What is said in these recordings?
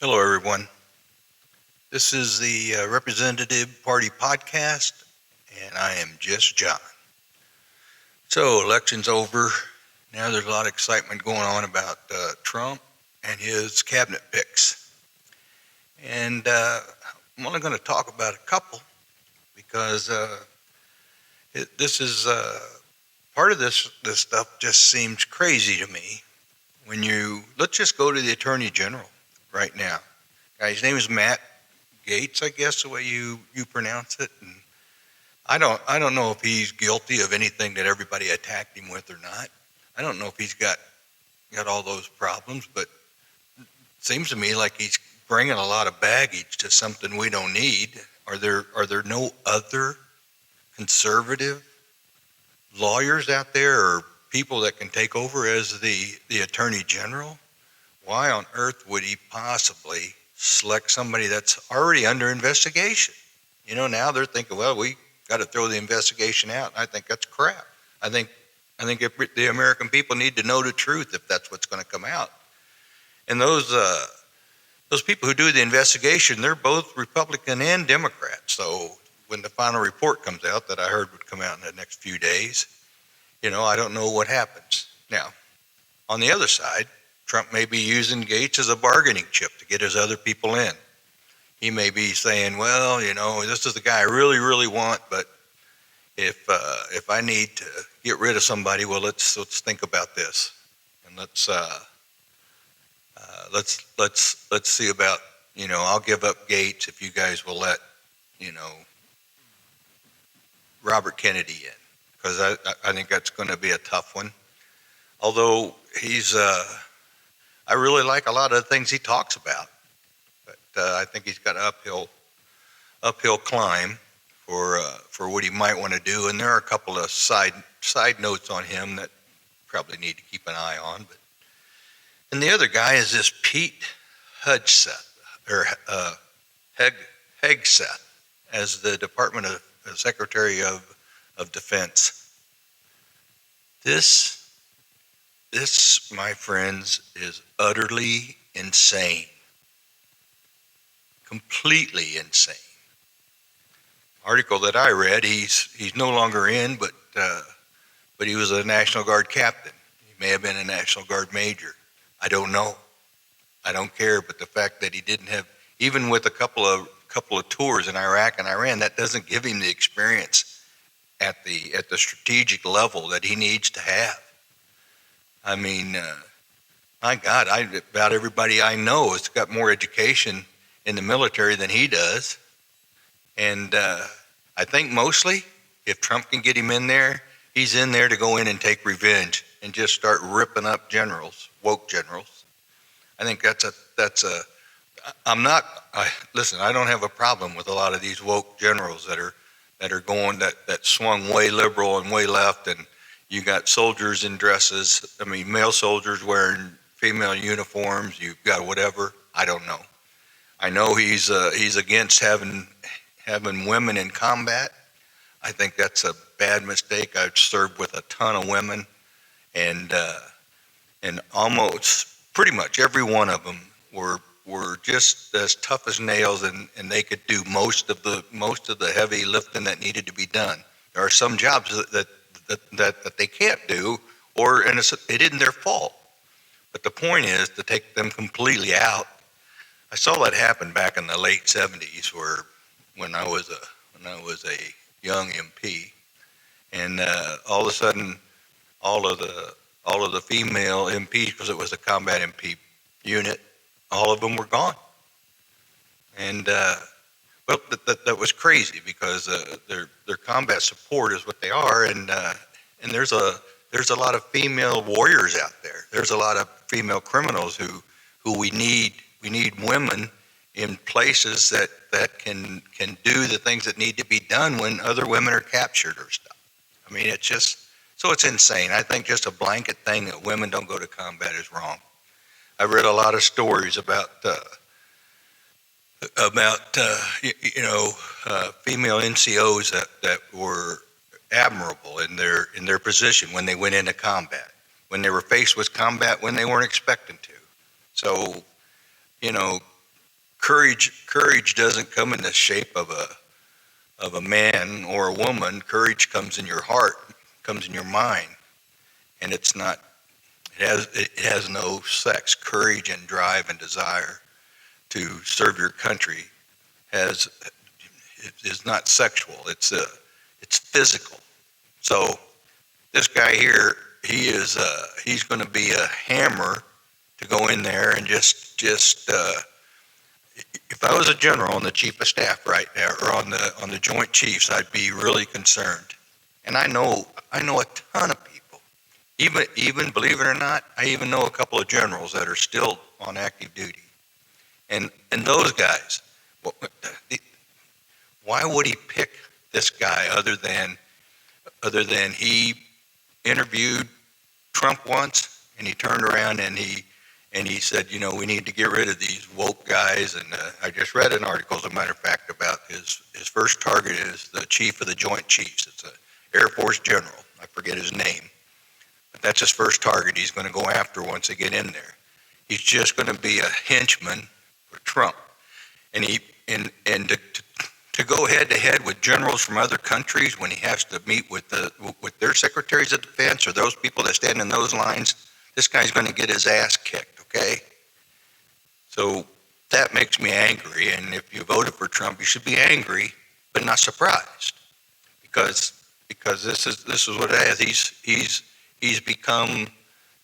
Hello, everyone. This is the Representative Party Podcast, and I am just John. So, election's over. Now there's a lot of excitement going on about Trump and his cabinet picks. And I'm only going to talk about a couple because this is part of this stuff just seems crazy to me. Let's just go to the Attorney General right now. His name is Matt Gates, I guess the way you pronounce it. And I don't know if he's guilty of anything that everybody attacked him with or not. I don't know if he's got all those problems, but it seems to me like he's bringing a lot of baggage to something we don't need. Are there no other conservative lawyers out there or people that can take over as the Attorney General? Why on earth would he possibly select somebody that's already under investigation? Now they're thinking, well, we got to throw the investigation out. I think that's crap. I think if the American people need to know the truth if that's what's going to come out. And those people who do the investigation, they're both Republican and Democrat. So when the final report comes out that I heard would come out in the next few days, I don't know what happens. Now, on the other side, Trump may be using Gates as a bargaining chip to get his other people in. He may be saying, well, this is the guy I really, really want, but if I need to get rid of somebody, well, let's think about this, and let's see about, I'll give up Gates if you guys will let, Robert Kennedy in, because I think that's going to be a tough one. Although I really like a lot of the things he talks about, but I think he's got an uphill climb for what he might want to do. And there are a couple of side notes on him that probably need to keep an eye on. And the other guy is this Pete Hegseth as the Department of Secretary of Defense. This, my friends, is utterly insane. Completely insane. Article that I read, he's no longer in, but he was a National Guard captain. He may have been a National Guard major. I don't know. I don't care. But the fact that he didn't have, even with a couple of tours in Iraq and Iran, that doesn't give him the experience at the strategic level that he needs to have. I mean, my God, about everybody I know has got more education in the military than he does. And I think mostly, if Trump can get him in there, he's in there to go in and take revenge and just start ripping up generals, woke generals. I think listen, I don't have a problem with a lot of these woke generals that are going, that swung way liberal and way left, and you got soldiers in dresses. I mean, male soldiers wearing female uniforms. You've got whatever. I don't know. I know he's against having women in combat. I think that's a bad mistake. I've served with a ton of women, and almost pretty much every one of them were just as tough as nails, and they could do most of the heavy lifting that needed to be done. There are some jobs that they can't do, and it isn't their fault. But the point is to take them completely out. I saw that happen back in the late 70s, when I was a young MP, and all of a sudden, all of the female MPs, because it was a combat MP unit, all of them were gone. And well, that was crazy, because their combat support is what they are, and there's a lot of female warriors out there. There's a lot of female criminals who we need. We need women in places that can do the things that need to be done when other women are captured or stuff. I mean, it's insane. I think just a blanket thing that women don't go to combat is wrong. I've read a lot of stories about female NCOs that were admirable in their position when they went into combat, when they were faced with combat when they weren't expecting to. So, courage doesn't come in the shape of a man or a woman. Courage comes in your heart, comes in your mind, and it's not. It has no sex. Courage and drive and desire to serve your country has is not sexual. It's physical. So this guy here, he's going to be a hammer to go in there and just if I was a general on the chief of staff right now or on the Joint Chiefs, I'd be really concerned. And I know a ton of people. Even believe it or not, I even know a couple of generals that are still on active duty. And those guys, why would he pick this guy other than he interviewed Trump once and he turned around and he said, we need to get rid of these woke guys. And I just read an article, as a matter of fact, about his first target is the chief of the Joint Chiefs. It's an Air Force general. I forget his name. But that's his first target he's going to go after once they get in there. He's just going to be a henchman for Trump. And to go head to head with generals from other countries when he has to meet with their secretaries of defense or those people that stand in those lines, this guy's going to get his ass kicked, okay? So that makes me angry. And if you voted for Trump, you should be angry, but not surprised, because this is what it is. He's become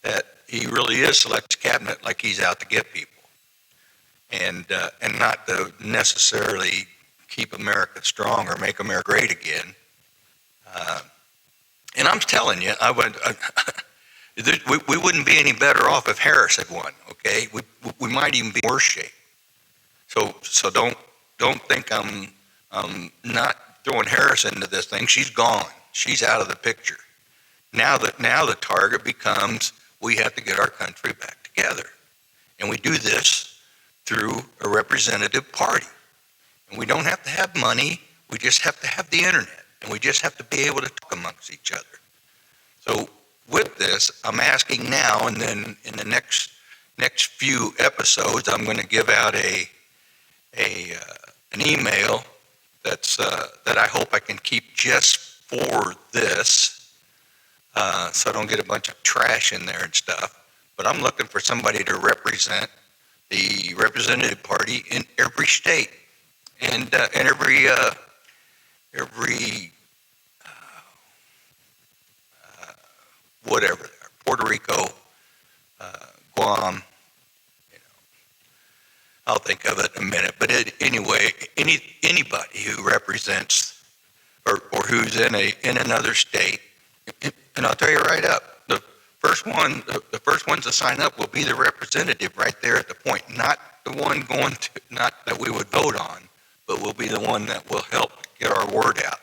that he really is selects cabinet like he's out to get people, and not to necessarily keep America strong or make America great again. And I'm telling you, we wouldn't be any better off if Harris had won. Okay, we might even be in worse shape. So don't think I'm not throwing Harris into this thing. She's gone. She's out of the picture. Now the target becomes we have to get our country back together, and we do this through a representative party. And we don't have to have money. We just have to have the internet, and we just have to be able to talk amongst each other. So with this, I'm asking now, and then in the next few episodes, I'm going to give out an email that I hope I can keep just for this, so I don't get a bunch of trash in there and stuff. But I'm looking for somebody to represent the representative party in every state and every whatever, Puerto Rico, Guam. I'll think of it in a minute. But anyway, anybody who represents or who's in another state, and I'll tell you right up, the first ones to sign up will be the representative right there at the point, not the one not that we would vote on, but will be the one that will help get our word out.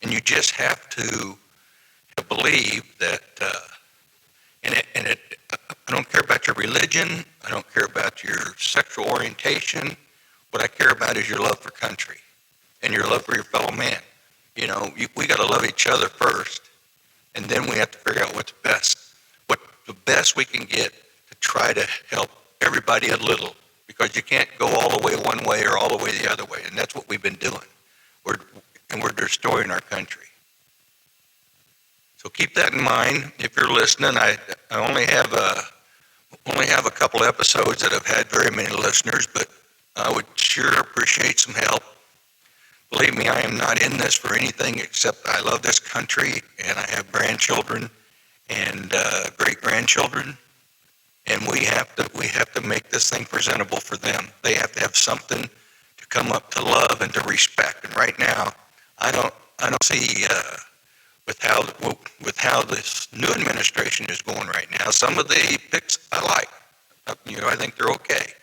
And you just have to believe that, I don't care about your religion, I don't care about your sexual orientation. What I care about is your love for country and your love for your fellow man. We got to love each other first, and then we have to figure out what the best we can get to try to help everybody a little, because you can't go all the way one way or all the way the other way, and that's what we've been doing. We're destroying our country. So keep that in mind if you're listening. I only have a couple episodes that have had very many listeners, but I would sure appreciate some help. Believe me, I am not in this for anything except I love this country, and I have grandchildren and great-grandchildren, and we have to make this thing presentable for them. They have to have something to come up to love and to respect. And right now, I don't see with how this new administration is going right now. Some of the picks I like. I think they're okay.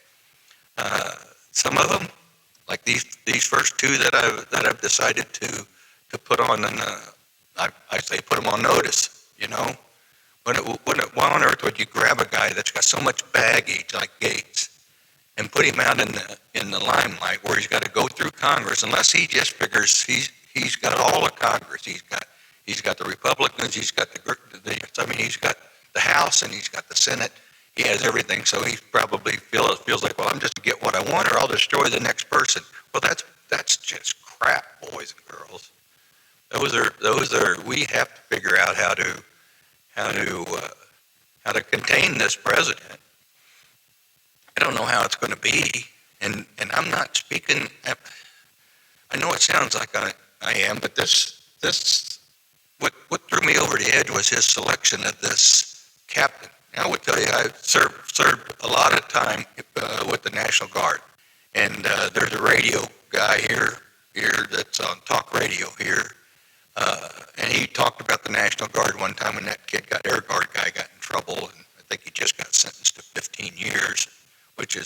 Some of them, like these first two that I've decided to put on, and I say put them on notice. Why on earth would you grab a guy that's got so much baggage like Gates and put him out in the limelight where he's got to go through Congress, unless he just figures he's got all of Congress. He's got the Republicans, he's got he's got the House, and he's got the Senate. He has everything, so he probably feels like, well, I'm just gonna get what I want, or I'll destroy the next person. Well, that's just crap, boys and girls. Those are we have to figure out how to uh, how to contain this president. I don't know how it's going to be, and I'm not speaking. I know it sounds like I am, but this what threw me over the edge was his selection of this captain. Now, I would tell you I served a lot of time with the National Guard, and there's a radio guy here that's on talk radio here, and he talked about the National Guard one time when that Air Guard guy got in trouble, and I think he just got sentenced to 15 years, which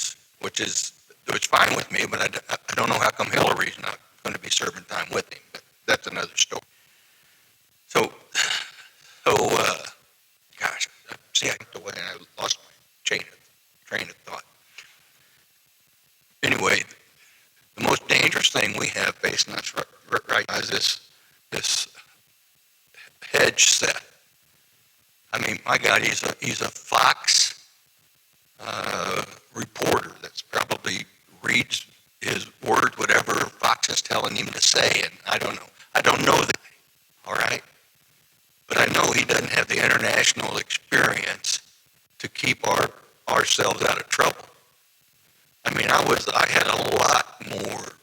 fine with me, but I don't know how come Hillary's not going to be serving time with him, but that's another story. So, gosh, see, I got away and I lost my train of thought. Anyway, the most dangerous thing we have facing us right now is this hedge set. I mean, my God, he's a Fox reporter that's probably reads his words, whatever Fox is telling him to say, and I don't know that, all right? But I know he doesn't have the international experience to keep ourselves out of trouble. I mean, I had a lot more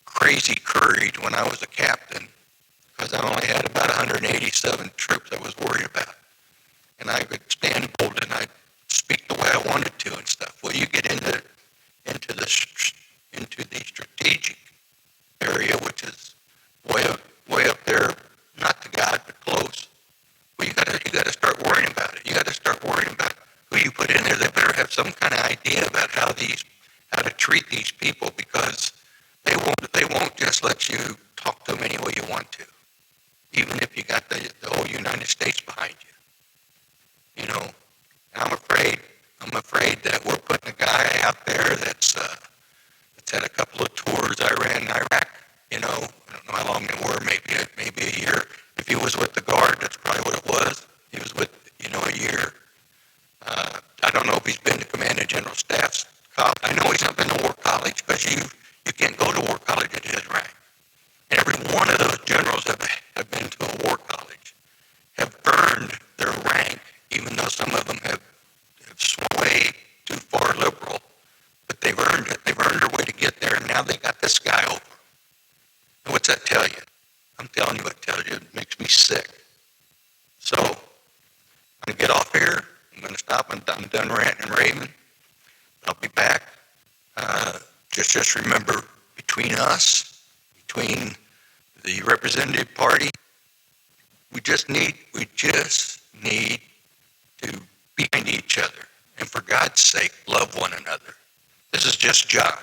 crazy courage when I was a captain, because I only had about 187 troops I was worried about. And I could stand bold and I'd speak the way I wanted to and stuff. Well, you get into the strategic area, which is way up there, not to God, but close. Well, you gotta start worrying about it. You gotta start worrying about who you put in there. They better have some kind of idea about how to treat these people, because they won't just let you talk to them any way you want to, even if you got the whole United States behind you. You know, and I'm afraid that we're putting a guy out there that's had a couple of tours. I ran in Iraq. You know, I don't know how long they were, maybe a year. If he was with the Guard, that's probably what it was. He was with, a year. I don't know if he's been to Command and General Staff's college. I know he's not been to War College, because you can't go to War College at his rank. And every one of those generals have been to a war college, have earned their rank, even though some of them have swayed too far liberal. But they've earned it. They've earned their way to get there, and now they got this guy over. And what's that tell you? I'm telling you what it tells you. It makes me sick. So I'm going to get off here. I'm going to stop. I'm done ranting and raving. I'll be back. Just remember, between us, between the representative party, we just need to be kind to each other. And for God's sake, love one another. This is Just John.